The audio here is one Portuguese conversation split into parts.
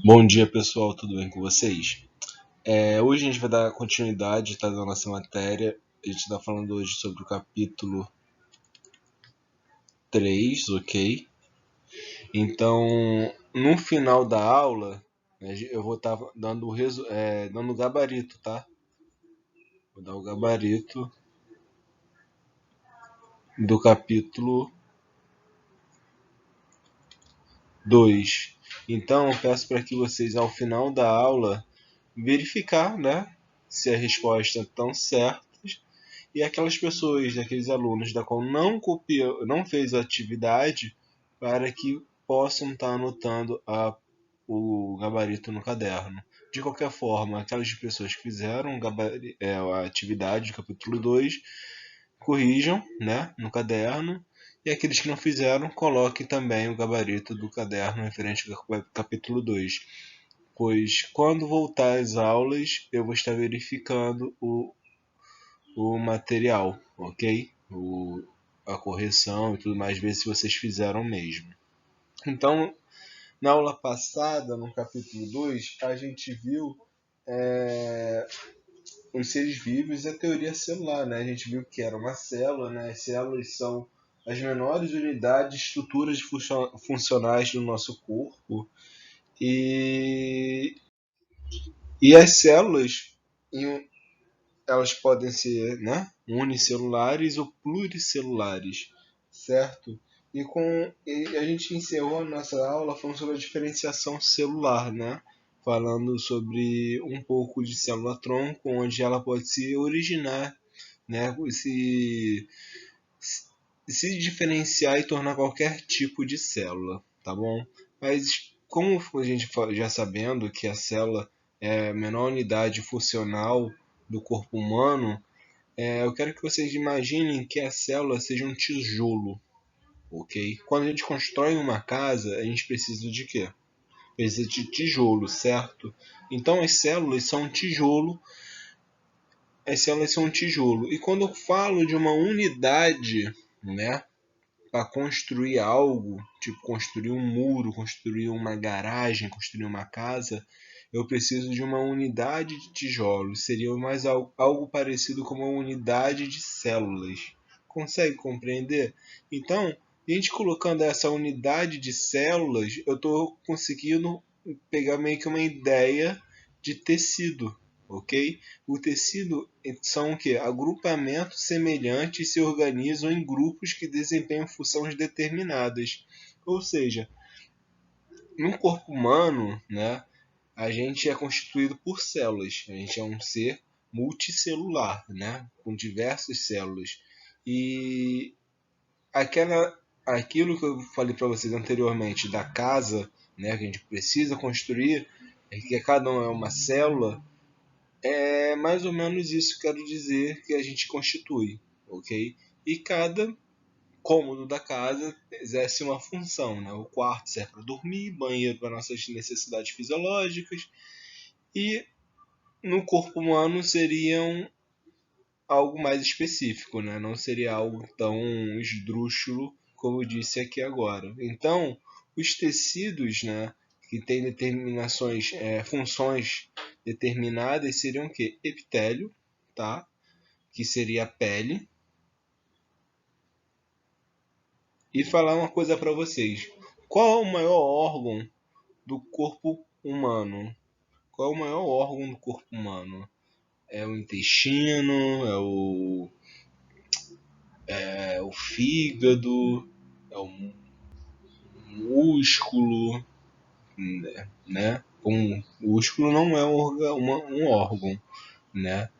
Bom dia pessoal, tudo bem com vocês? Hoje a gente vai dar continuidade da nossa matéria. A gente está falando hoje sobre o capítulo 3, ok? Então, no final da aula, eu vou estar dando o gabarito, tá? Vou dar o gabarito do capítulo 2. Então, eu peço para que vocês, ao final da aula, verificar, né, se a resposta estão certa. E aquelas pessoas, aqueles alunos da qual não copiou, não fez a atividade, para que possam estar anotando o gabarito no caderno. De qualquer forma, aquelas pessoas que fizeram a atividade do capítulo 2 corrijam, né, no caderno, e aqueles que não fizeram, coloquem também o gabarito do caderno referente ao capítulo 2. Pois quando voltar às aulas, eu vou estar verificando o material, ok? A correção e tudo mais, ver se vocês fizeram mesmo. Então, na aula passada, no capítulo 2, a gente viu os seres vivos e a teoria celular, né? A gente viu que era uma célula, né? As células são as menores unidades, estruturas funcionais do nosso corpo. E, e as células, elas podem ser, né, unicelulares ou pluricelulares, certo? E a gente encerrou a nossa aula falando sobre a diferenciação celular, né? Falando sobre um pouco de célula-tronco, onde ela pode se originar, né? Se diferenciar e tornar qualquer tipo de célula, tá bom? Mas como a gente já sabendo que a célula é a menor unidade funcional do corpo humano, eu quero que vocês imaginem que a célula seja um tijolo, ok? Quando a gente constrói uma casa, a gente precisa de quê? Precisa de tijolo, certo? Então as células são um tijolo. As células são um tijolo. E quando eu falo de uma unidade, né, para construir algo, tipo construir um muro, construir uma garagem, construir uma casa, eu preciso de uma unidade de tijolos. Seria mais algo parecido com uma unidade de células. Consegue compreender? Então, a gente colocando essa unidade de células, eu estou conseguindo pegar meio que uma ideia de tecido, ok? O tecido são o quê? Agrupamentos semelhantes se organizam em grupos que desempenham funções determinadas. Ou seja, no corpo humano, né, a gente é constituído por células. A gente é um ser multicelular, né, com diversas células. E aquilo que eu falei para vocês anteriormente da casa, né, que a gente precisa construir, que cada um é uma célula, é mais ou menos isso que eu quero dizer que a gente constitui, ok? E cada cômodo da casa exerce uma função, né? O quarto serve para dormir, banheiro para nossas necessidades fisiológicas e no corpo humano seriam algo mais específico, né? Não seria algo tão esdrúxulo como eu disse aqui agora. Então, os tecidos, né, que têm determinações, funções determinadas seriam o que? Epitélio, tá? Que seria a pele. E falar uma coisa para vocês. Qual é o maior órgão do corpo humano? Qual é o maior órgão do corpo humano? É o intestino? É o fígado? É o músculo? Né? Um músculo não é um órgão, né?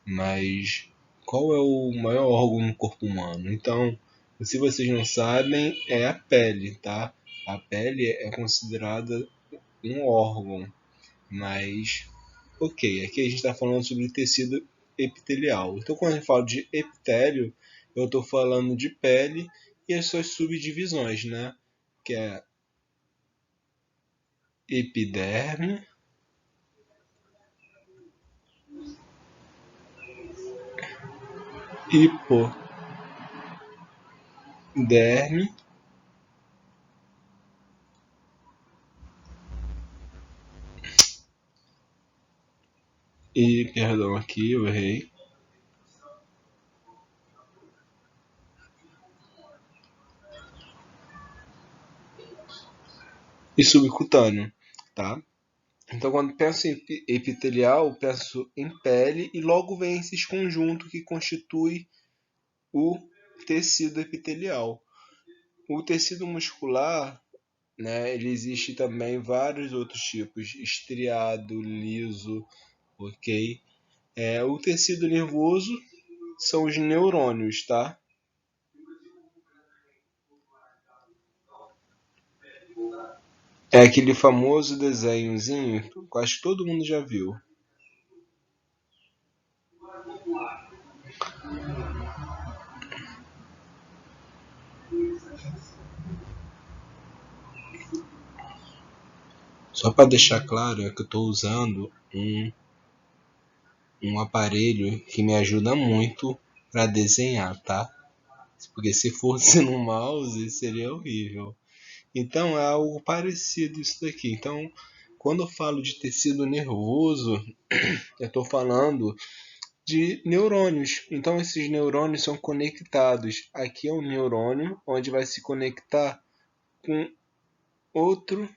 Mas qual é o maior órgão no corpo humano? Então, se vocês não sabem, é a pele, tá? A pele é considerada um órgão, mas ok, aqui a gente está falando sobre tecido epitelial. Então, quando a gente fala de epitélio, eu estou falando de pele e as suas subdivisões, né? Que é epiderme, hipoderme E, perdão, aqui eu errei. E subcutâneo, tá? Então, quando penso em epitelial, penso em pele e logo vem esses conjuntos que constitui o tecido epitelial. O tecido muscular, né, ele existe também vários outros tipos, estriado, liso, ok? O tecido nervoso são os neurônios, tá? É aquele famoso desenhozinho que eu acho que todo mundo já viu. Só para deixar claro, é que eu estou usando um aparelho que me ajuda muito para desenhar, tá? Porque se fosse no mouse seria horrível. Então é algo parecido isso daqui. Então, quando eu falo de tecido nervoso, eu estou falando de neurônios. Então, esses neurônios são conectados. Aqui é um neurônio onde vai se conectar com outro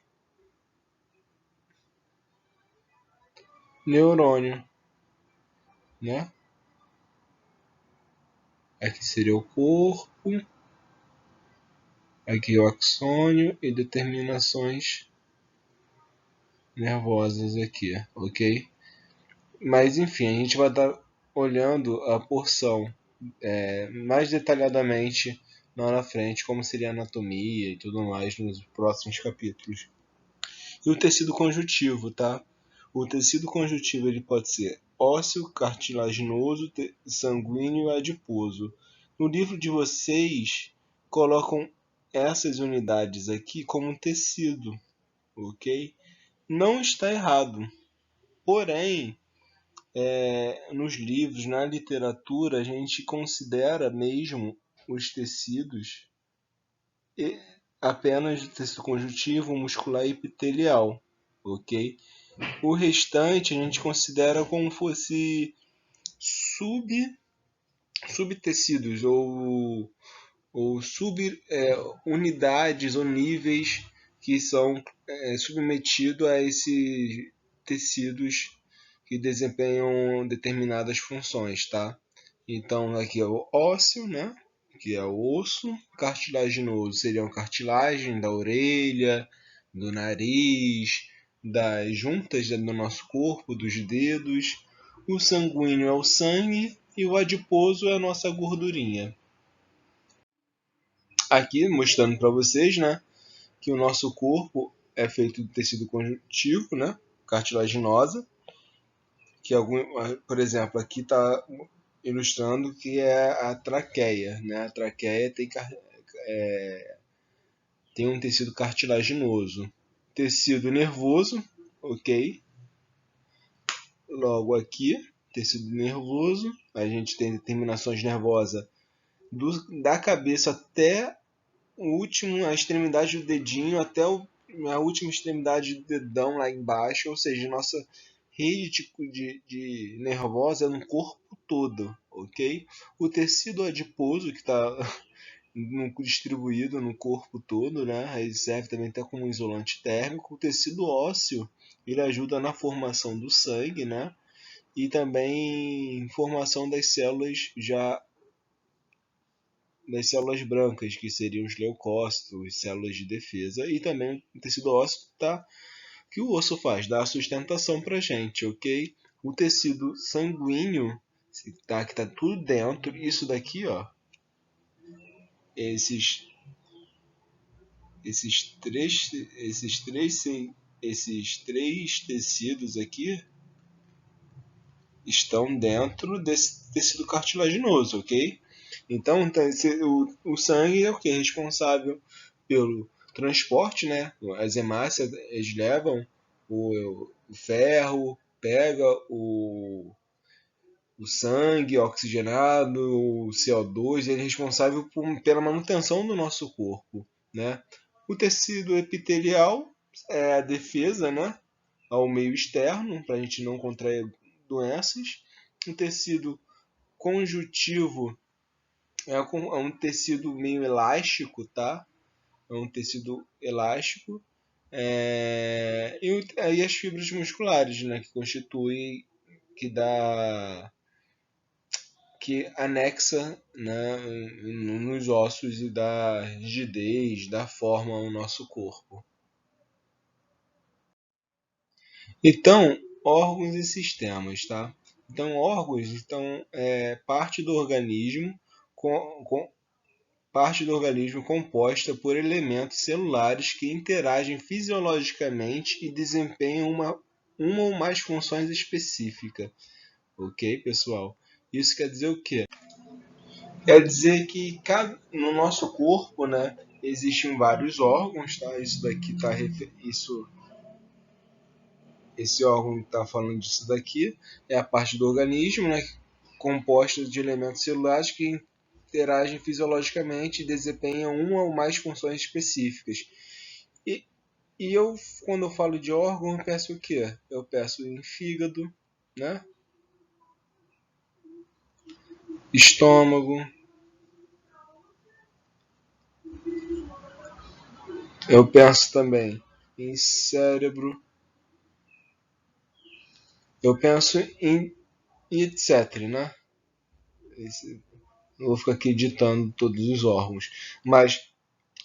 neurônio, né? Aqui seria o corpo, aqui o axônio e determinações nervosas aqui, ok? Mas enfim, a gente vai estar olhando a porção mais detalhadamente lá na frente, como seria a anatomia e tudo mais nos próximos capítulos. E o tecido conjuntivo, tá? O tecido conjuntivo ele pode ser ósseo, cartilaginoso, sanguíneo e adiposo. No livro de vocês, colocam essas unidades aqui como um tecido, ok? Não está errado. Porém, nos livros, na literatura, a gente considera mesmo os tecidos apenas tecido conjuntivo, muscular e epitelial, ok? O restante a gente considera como fosse sub, subtecidos ou unidades ou níveis que são submetidos a esses tecidos que desempenham determinadas funções, tá? Então aqui é o ósseo, né? Que é o osso, cartilaginoso seria a cartilagem da orelha, do nariz, das juntas do nosso corpo, dos dedos. O sanguíneo é o sangue e o adiposo é a nossa gordurinha. Aqui mostrando para vocês, né, que o nosso corpo é feito de tecido conjuntivo, né, cartilaginosa, que por exemplo, aqui está ilustrando que é a traqueia, né? A traqueia tem um tecido cartilaginoso, tecido nervoso, ok? Logo aqui, tecido nervoso, a gente tem terminações nervosas da cabeça até o último, a extremidade do dedinho, até a última extremidade do dedão lá embaixo, ou seja, nossa rede de nervosa é no corpo todo, ok? O tecido adiposo que está distribuído no corpo todo, né? Ele serve também até como isolante térmico. O tecido ósseo ele ajuda na formação do sangue, né? E também formação das células brancas, que seriam os leucócitos, células de defesa, e também o tecido ósseo tá, que o osso faz, dá a sustentação para a gente, ok? O tecido sanguíneo, tá, que está tudo dentro, isso daqui, ó, esses, esses três tecidos aqui estão dentro desse tecido cartilaginoso, ok? Então, o sangue é o que? Responsável pelo transporte, né? As hemácias eles levam o ferro, pega o sangue oxigenado, o CO2, ele é responsável pela manutenção do nosso corpo, né? O tecido epitelial é a defesa, né? Ao meio externo, para a gente não contrair doenças. O tecido conjuntivo é um tecido meio elástico, tá? É um tecido elástico. E as fibras musculares, né, que constituem, que anexa, né, nos ossos e dá rigidez, dá forma ao nosso corpo. Então, órgãos e sistemas, tá? Então, órgãos, é parte do organismo parte do organismo composta por elementos celulares que interagem fisiologicamente e desempenham uma ou mais funções específicas. Ok, pessoal? Isso quer dizer o quê? Quer dizer que no nosso corpo, né, existem vários órgãos, tá? Esse órgão que está falando disso daqui é a parte do organismo, né, composta de elementos celulares que interagem fisiologicamente e desempenham uma ou mais funções específicas. E, quando eu falo de órgão, eu peço o quê? Eu peço em fígado, né? Estômago. Eu penso também em cérebro. Eu penso em etc, né? Não vou ficar aqui ditando todos os órgãos. Mas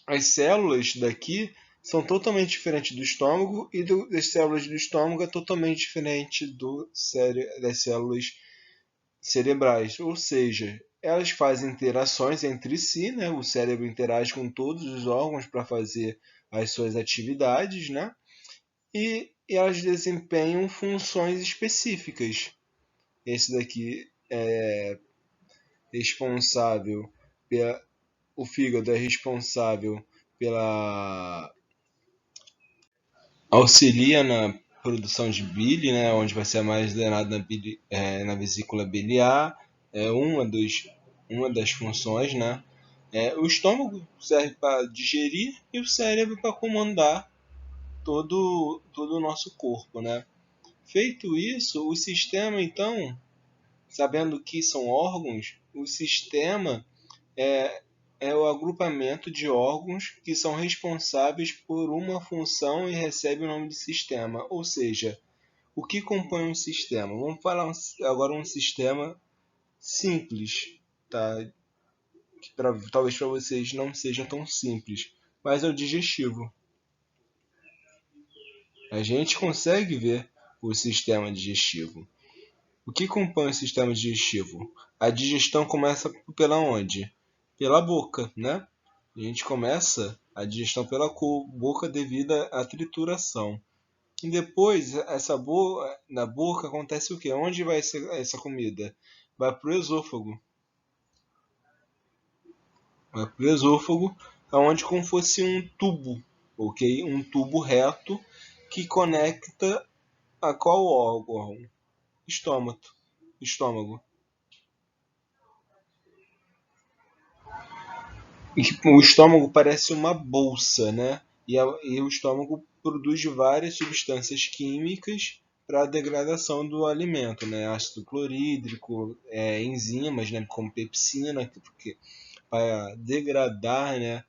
as células daqui são totalmente diferentes do estômago e das células do estômago é totalmente diferente das células cerebrais. Ou seja, elas fazem interações entre si, né? O cérebro interage com todos os órgãos para fazer as suas atividades, né? E elas desempenham funções específicas. Esse daqui é responsável pela, o fígado é responsável pela auxilia na produção de bile, né, onde vai ser armazenado na vesícula biliar, é uma das funções, né? O estômago serve para digerir e o cérebro para comandar todo o nosso corpo, né? Feito isso, o sistema, então, sabendo que são órgãos, o sistema é, é o agrupamento de órgãos que são responsáveis por uma função e recebe o nome de sistema. Ou seja, o que compõe um sistema? Vamos falar agora um sistema simples, tá? Que talvez para vocês não seja tão simples, mas é o digestivo. A gente consegue ver o sistema digestivo. O que compõe o sistema digestivo? A digestão começa pela onde? Pela boca, né? A gente começa a digestão pela boca devido à trituração. E depois, na boca acontece o quê? Onde vai essa comida? Vai para o esôfago. Vai para o esôfago, onde como fosse um tubo, ok? Um tubo reto que conecta a qual órgão? Estômago. Estômago. E o estômago parece uma bolsa, né? E o estômago produz várias substâncias químicas para a degradação do alimento, né? Ácido clorídrico, enzimas, né? Como pepsina, para degradar, né?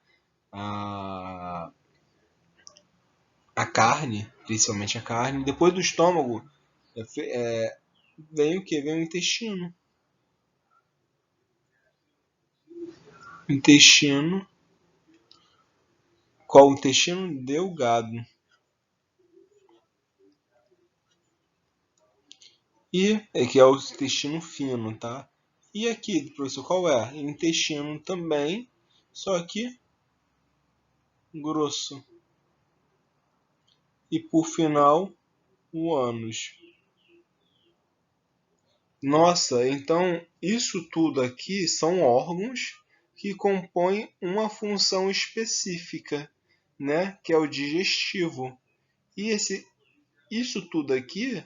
A, a carne, principalmente a carne. Depois do estômago vem o que? Vem o intestino. Intestino. Qual o intestino delgado? E que é o intestino fino, tá? E aqui, professor, qual é? Intestino também, só que grosso. E por final, o ânus. Nossa, então isso tudo aqui são órgãos que compõem uma função específica, né? Que é o digestivo. E isso tudo aqui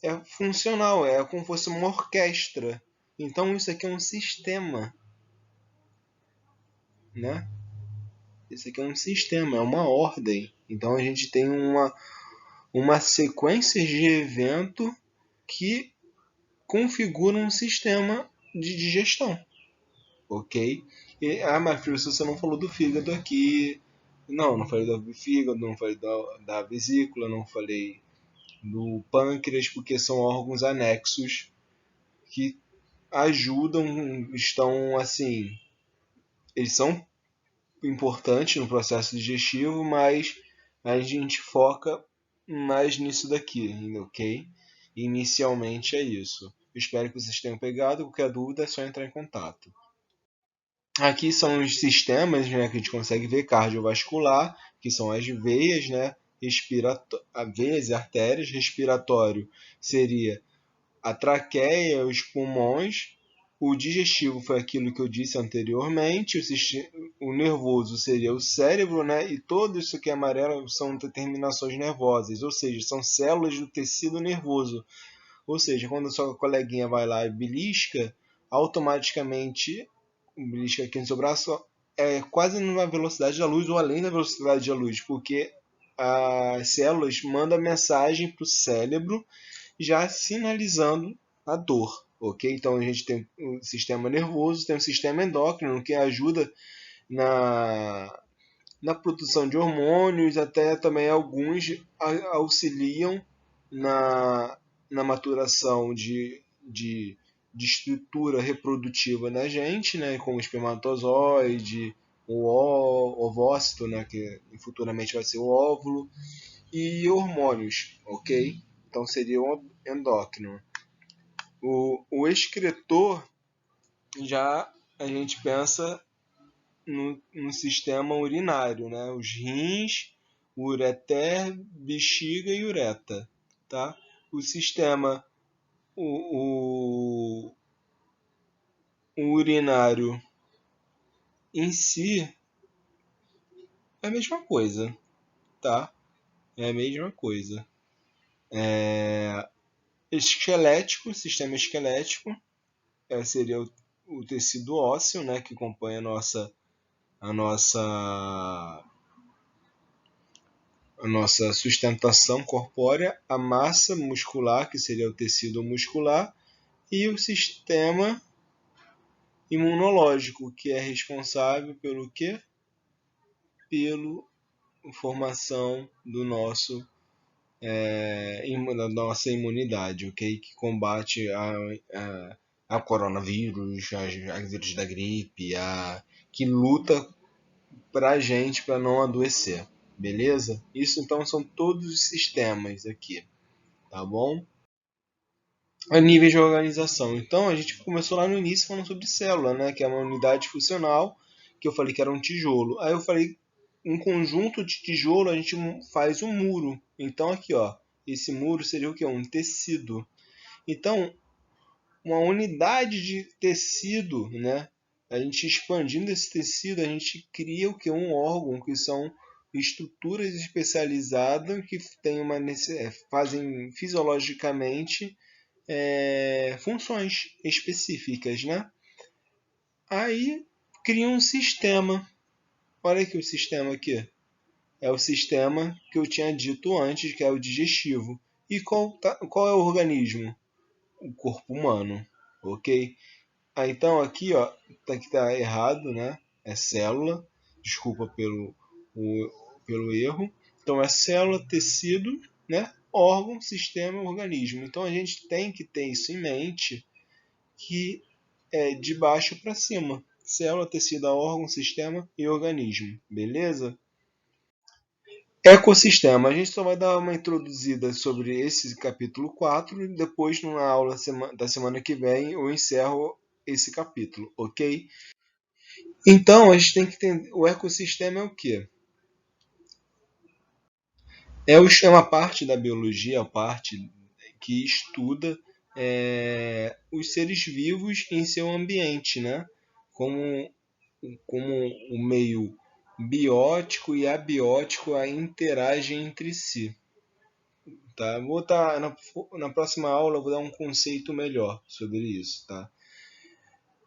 é funcional, é como se fosse uma orquestra. Então isso aqui é um sistema, né? Isso aqui é um sistema, é uma ordem. Então a gente tem uma sequência de evento que configuram um sistema de digestão, ok? Mas professor, você não falou do fígado aqui. Não falei do fígado, não falei da vesícula, não falei do pâncreas, porque são órgãos anexos que ajudam, estão assim, eles são importantes no processo digestivo, mas a gente foca mais nisso daqui, ok? Inicialmente é isso. Espero que vocês tenham pegado. Qualquer dúvida é só entrar em contato. Aqui são os sistemas, né, que a gente consegue ver cardiovascular, que são as veias, né, veias e artérias. Respiratório seria a traqueia, os pulmões. O digestivo foi aquilo que eu disse anteriormente. O nervoso seria o cérebro, né? E tudo isso que é amarelo são determinações nervosas, ou seja, são células do tecido nervoso. Ou seja, quando a sua coleguinha vai lá e belisca, automaticamente o belisca aqui no seu braço é quase na velocidade da luz ou além da velocidade da luz, porque as células mandam mensagem para o cérebro já sinalizando a dor, ok? Então a gente tem um sistema nervoso, tem um sistema endócrino que ajuda na produção de hormônios, até também alguns auxiliam na maturação de estrutura reprodutiva na gente, né, como o espermatozoide, o ovócito, né, que futuramente vai ser o óvulo, e hormônios, ok? Então seria o endócrino. O excretor já a gente pensa no sistema urinário, né? Os rins, ureter, bexiga e ureta, tá? O sistema o, o urinário em si é a mesma coisa, tá? É a mesma coisa. Esquelético, sistema esquelético, seria o tecido ósseo, né, que compõe a nossa a nossa sustentação corpórea, a massa muscular, que seria o tecido muscular, e o sistema imunológico, que é responsável pelo quê? Pela formação da nossa imunidade, ok? Que combate a coronavírus, a vírus da gripe, que luta pra gente para não adoecer, beleza? Isso então são todos os sistemas aqui, tá bom? A nível de organização. Então a gente começou lá no início falando sobre célula, né? Que é uma unidade funcional, que eu falei que era um tijolo. Aí eu falei um conjunto de tijolo a gente faz um muro. Então aqui, ó, esse muro seria o que? Um tecido. Então uma unidade de tecido, né? A gente expandindo esse tecido, a gente cria o que? Um órgão, que são estruturas especializadas que tem fazem fisiologicamente funções específicas, né? Aí cria um sistema. Olha aqui o sistema aqui. É o sistema que eu tinha dito antes, que é o digestivo. E qual é o organismo? O corpo humano, ok? Então aqui, ó, que tá errado, né? É célula. Desculpa pelo erro. Então é célula, tecido, né? Órgão, sistema, organismo. Então a gente tem que ter isso em mente, que é de baixo para cima. Célula, tecido, órgão, sistema e organismo. Beleza? Ecossistema. A gente só vai dar uma introduzida sobre esse capítulo 4 e depois, numa aula da semana que vem, eu encerro esse capítulo, ok? Então, a gente tem que entender, o ecossistema é o quê? É uma parte da biologia, a parte que estuda os seres vivos em seu ambiente, né? Como, como o meio biótico e abiótico interagem entre si. Tá? Vou dar, na próxima aula eu vou dar um conceito melhor sobre isso. Tá?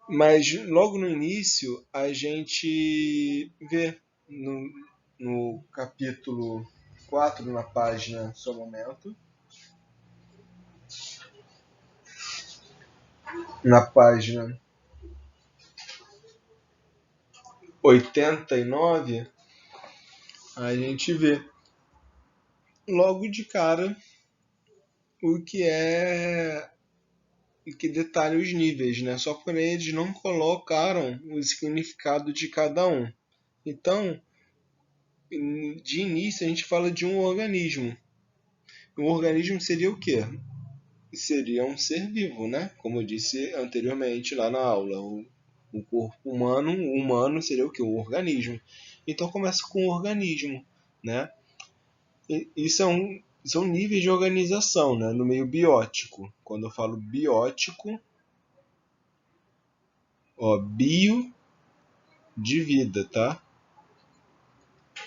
Mas logo no início a gente vê no capítulo 4, na página, só um momento. na página 89, a gente vê logo de cara o que é o que detalha os níveis, né? Só que eles não colocaram o significado de cada um. Então, de início a gente fala de um organismo. Um organismo seria o quê? Seria um ser vivo, né? Como eu disse anteriormente lá na aula. O corpo humano, o humano seria o quê? Um organismo. Então começa com o organismo, né? E são níveis de organização, né? No meio biótico. Quando eu falo biótico, ó, bio de vida, tá?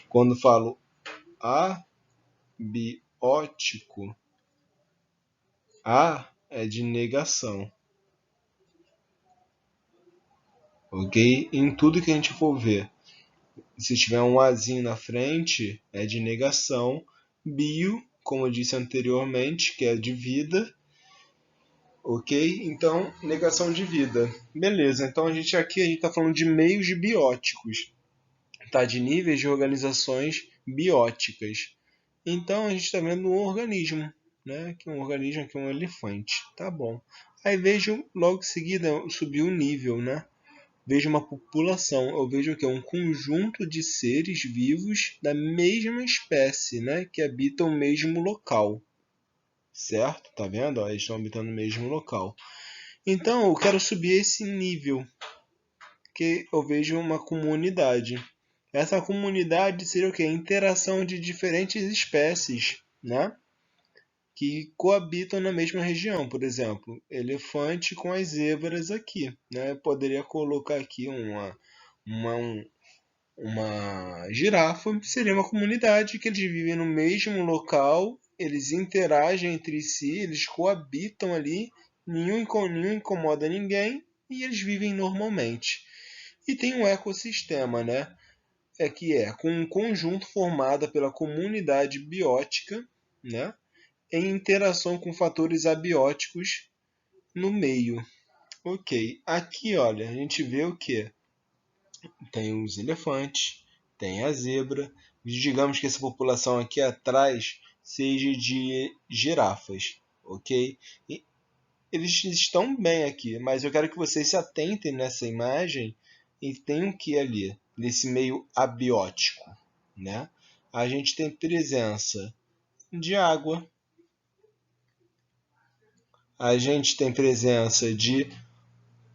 Quando eu falo abiótico, a é de negação, ok? Em tudo que a gente for ver, se tiver um azinho na frente, é de negação. Bio, como eu disse anteriormente, que é de vida, ok? Então, negação de vida. Beleza, então a gente está falando de meios bióticos, tá? De níveis de organizações bióticas. Então a gente está vendo um organismo, né? Que um organismo aqui é um elefante, tá bom? Aí vejo logo em seguida subir o nível, né? Vejo uma população, eu vejo que é um conjunto de seres vivos da mesma espécie, né? Que habitam o mesmo local, certo? Tá vendo? Ó, eles estão habitando o mesmo local. Então eu quero subir esse nível, que eu vejo uma comunidade. Essa comunidade seria o quê? A interação de diferentes espécies, né? Que coabitam na mesma região. Por exemplo, elefante com as zebras aqui, né? Eu poderia colocar aqui uma, uma girafa, seria uma comunidade que eles vivem no mesmo local, eles interagem entre si, eles coabitam ali, nenhum incomoda ninguém e eles vivem normalmente. E tem um ecossistema, né? Com um conjunto formado pela comunidade biótica, né? Em interação com fatores abióticos no meio. Ok, aqui olha, a gente vê o que? Tem os elefantes, tem a zebra. Digamos que essa população aqui atrás seja de girafas, ok? E eles estão bem aqui, mas eu quero que vocês se atentem nessa imagem e tem o que ali, nesse meio abiótico, né? A gente tem presença de água, a gente tem presença de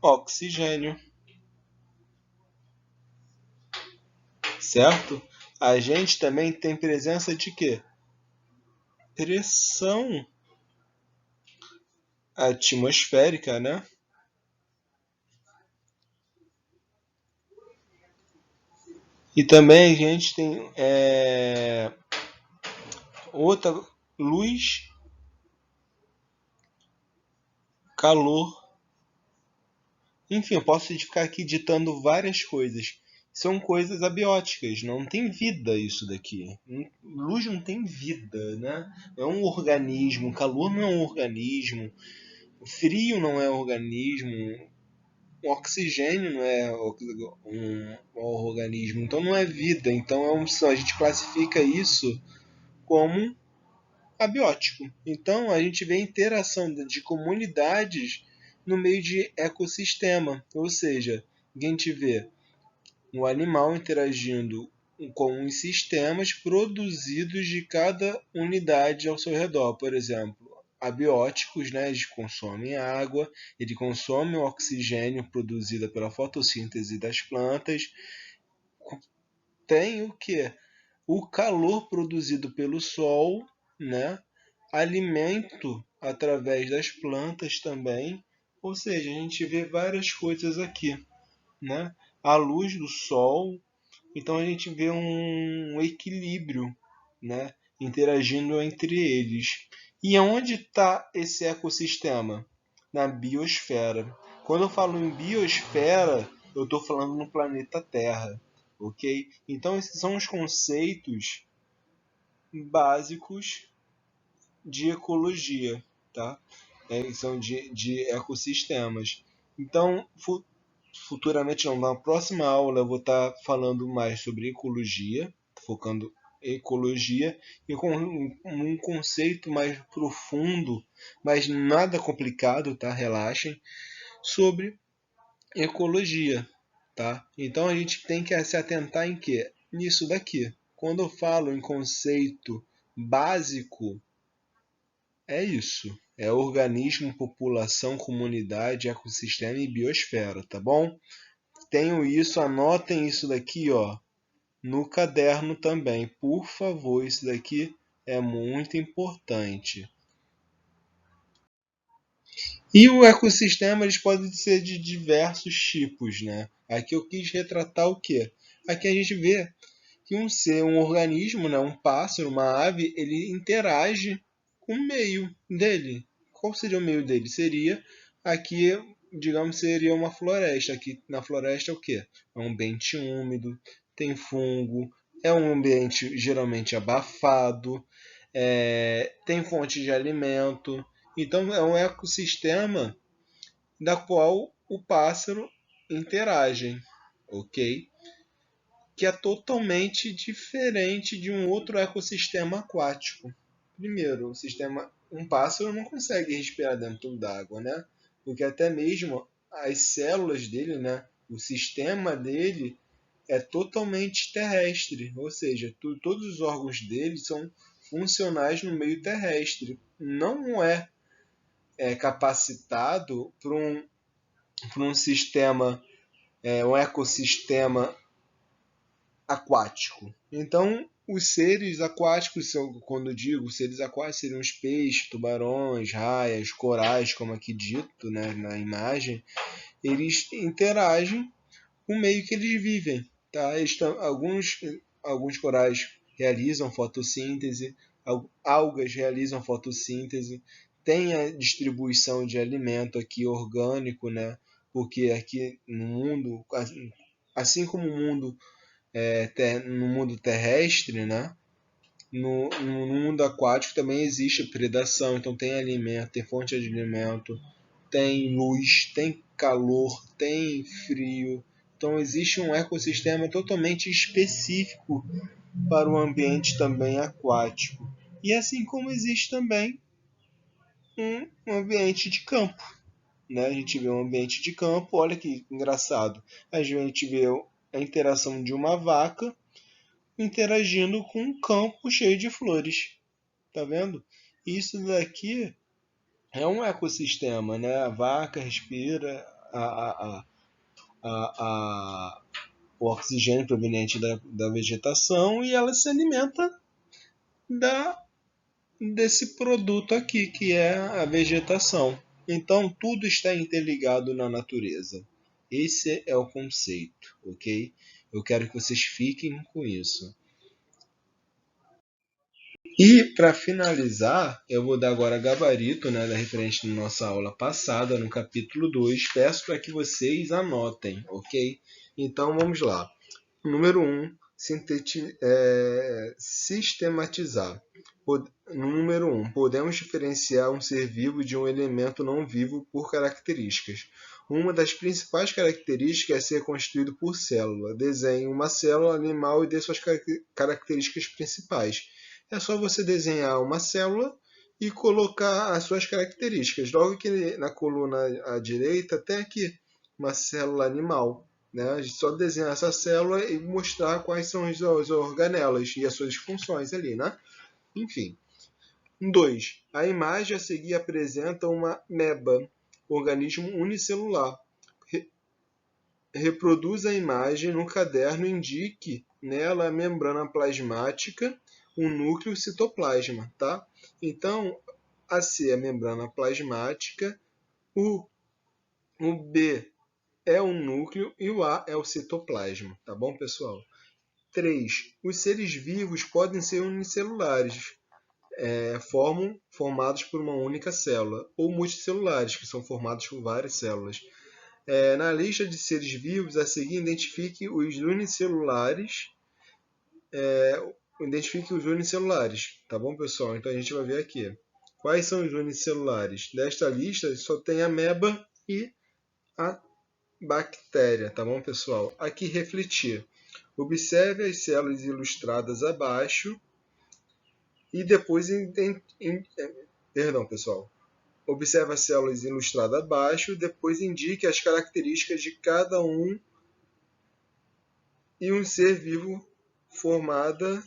oxigênio, certo? A gente também tem presença de quê? Pressão atmosférica, né? E também a gente tem outra luz, calor. Enfim, eu posso ficar aqui ditando várias coisas. São coisas abióticas, não tem vida isso daqui. Luz não tem vida, né? É um organismo, calor não é um organismo, frio não é um organismo, o oxigênio não é um organismo, então não é vida. Então a gente classifica isso como abiótico. Então a gente vê a interação de comunidades no meio de ecossistema, ou seja, a gente vê o animal interagindo com os sistemas produzidos de cada unidade ao seu redor. Por exemplo, abióticos, né, eles consomem água, ele consome o oxigênio produzido pela fotossíntese das plantas. Tem o que? O calor produzido pelo sol, né? Alimento através das plantas também. Ou seja, a gente vê várias coisas aqui, né? A luz do sol, então a gente vê um equilíbrio, né? Interagindo entre eles. E onde está esse ecossistema? Na biosfera. Quando eu falo em biosfera, eu estou falando no planeta Terra, ok? Então esses são os conceitos básicos de ecologia, tá? são de ecossistemas. Então, futuramente, não, na próxima aula eu vou estar falando mais sobre ecologia, focando em ecologia e com um conceito mais profundo, mas nada complicado, tá? Relaxem, sobre ecologia, tá? Então a gente tem que se atentar em quê? Nisso daqui. Quando eu falo em conceito básico, é isso. É organismo, população, comunidade, ecossistema e biosfera, tá bom? Tenho isso, anotem isso daqui, ó, no caderno também. Por favor, isso daqui é muito importante. E o ecossistema eles podem ser de diversos tipos, né? Aqui eu quis retratar o quê? Aqui a gente vê que um ser, um organismo, né, um pássaro, uma ave, ele interage com o meio dele. Qual seria o meio dele? Seria aqui, digamos, seria uma floresta. Aqui na floresta é o quê? É um ambiente úmido, tem fungo, é um ambiente geralmente abafado, tem fonte de alimento. Então é um ecossistema da qual o pássaro interage, ok? Que é totalmente diferente de um outro ecossistema aquático. Primeiro, um pássaro não consegue respirar dentro d'água, né? Porque até mesmo as células dele, né? O sistema dele é totalmente terrestre, ou seja, todos os órgãos dele são funcionais no meio terrestre. Não é capacitado para um sistema, um ecossistema aquático. Então, os seres aquáticos, quando eu digo seres aquáticos, seriam os peixes, tubarões, raias, corais, como aqui dito, né, na imagem, eles interagem com o meio que eles vivem. Tá? Alguns corais realizam fotossíntese, algas realizam fotossíntese, tem a distribuição de alimento aqui orgânico, né? Porque aqui no mundo, assim como o mundo no mundo terrestre, né? No mundo aquático também existe predação, então tem alimento, tem fonte de alimento, tem luz, tem calor, tem frio. Então existe um ecossistema totalmente específico para o ambiente também aquático. E assim como existe também um ambiente de campo. Né? A gente vê um ambiente de campo, olha que engraçado. A gente vê a interação de uma vaca interagindo com um campo cheio de flores. Tá vendo? Isso daqui é um ecossistema, né? A vaca respira a, o oxigênio proveniente da vegetação e ela se alimenta da, desse produto aqui, que é a vegetação. Então, tudo está interligado na natureza. Esse é o conceito, ok? Eu quero que vocês fiquem com isso. E para finalizar, eu vou dar agora gabarito, né, da referente na nossa aula passada, no capítulo 2. Peço para que vocês anotem, ok? Então vamos lá. Número 1, sistematizar. Número 1, podemos diferenciar um ser vivo de um elemento não vivo por características. Uma das principais características é ser constituído por célula. Desenhe uma célula animal e dê suas características principais. É só você desenhar uma célula e colocar as suas características. Logo que na coluna à direita tem aqui uma célula animal. Né? A gente só desenhar essa célula e mostrar quais são as organelas e as suas funções ali, né? Enfim. 2. A imagem a seguir apresenta uma meba, organismo unicelular. Reproduz a imagem no caderno e indique nela a membrana plasmática, o núcleo e o citoplasma, tá? Então, a C é a membrana plasmática, o B é o núcleo e o A é o citoplasma, tá bom, pessoal? 3. Os seres vivos podem ser unicelulares, formados por uma única célula, ou multicelulares, que são formados por várias células. Na lista de seres vivos, a seguir identifique os unicelulares. Identifique os unicelulares, tá bom, pessoal? Então a gente vai ver aqui. Quais são os unicelulares? Desta lista só tem a ameba e a bactéria, tá bom, pessoal? Aqui refletir. Observe as células ilustradas abaixo e depois perdão, pessoal. Observe as células ilustradas abaixo, depois indique as características de cada um e um ser vivo formada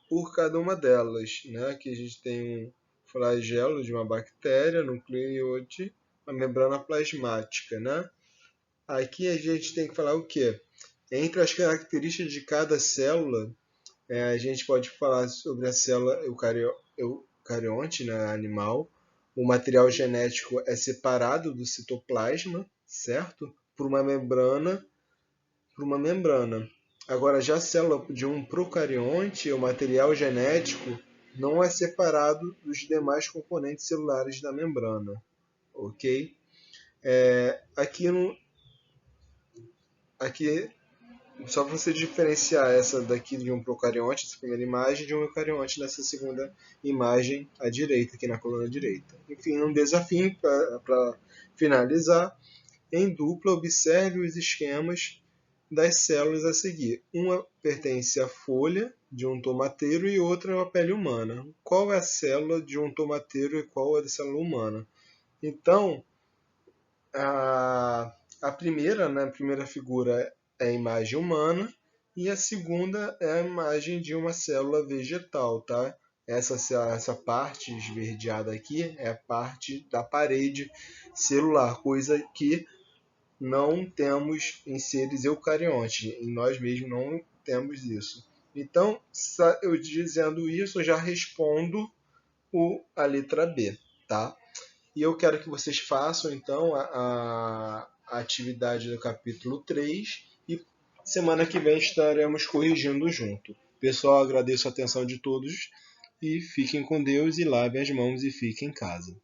por cada uma delas. Né? Aqui a gente tem um flagelo de uma bactéria, nucleoide, a membrana plasmática. Né? Aqui a gente tem que falar o quê? Entre as características de cada célula, a gente pode falar sobre a célula eucarionte, né, animal. O material genético é separado do citoplasma, certo? Por uma membrana. Agora, já a célula de um procarionte, o material genético não é separado dos demais componentes celulares da membrana, ok? Aqui só para você diferenciar essa daqui de um procarionte, essa primeira imagem, de um eucarionte nessa segunda imagem à direita, aqui na coluna direita. Enfim, um desafio para finalizar. Em dupla, observe os esquemas das células a seguir. Uma pertence à folha de um tomateiro e outra é a pele humana. Qual é a célula de um tomateiro e qual é a célula humana? Então, a primeira, né, a primeira figura é a imagem humana e a segunda é a imagem de uma célula vegetal, tá? Essa parte esverdeada aqui é a parte da parede celular, coisa que não temos em seres eucariontes, em nós mesmos não temos isso. Então, eu dizendo isso, eu já respondo a letra B, tá? E eu quero que vocês façam, então, a atividade do capítulo 3 e semana que vem estaremos corrigindo junto. Pessoal, agradeço a atenção de todos e fiquem com Deus e lavem as mãos e fiquem em casa.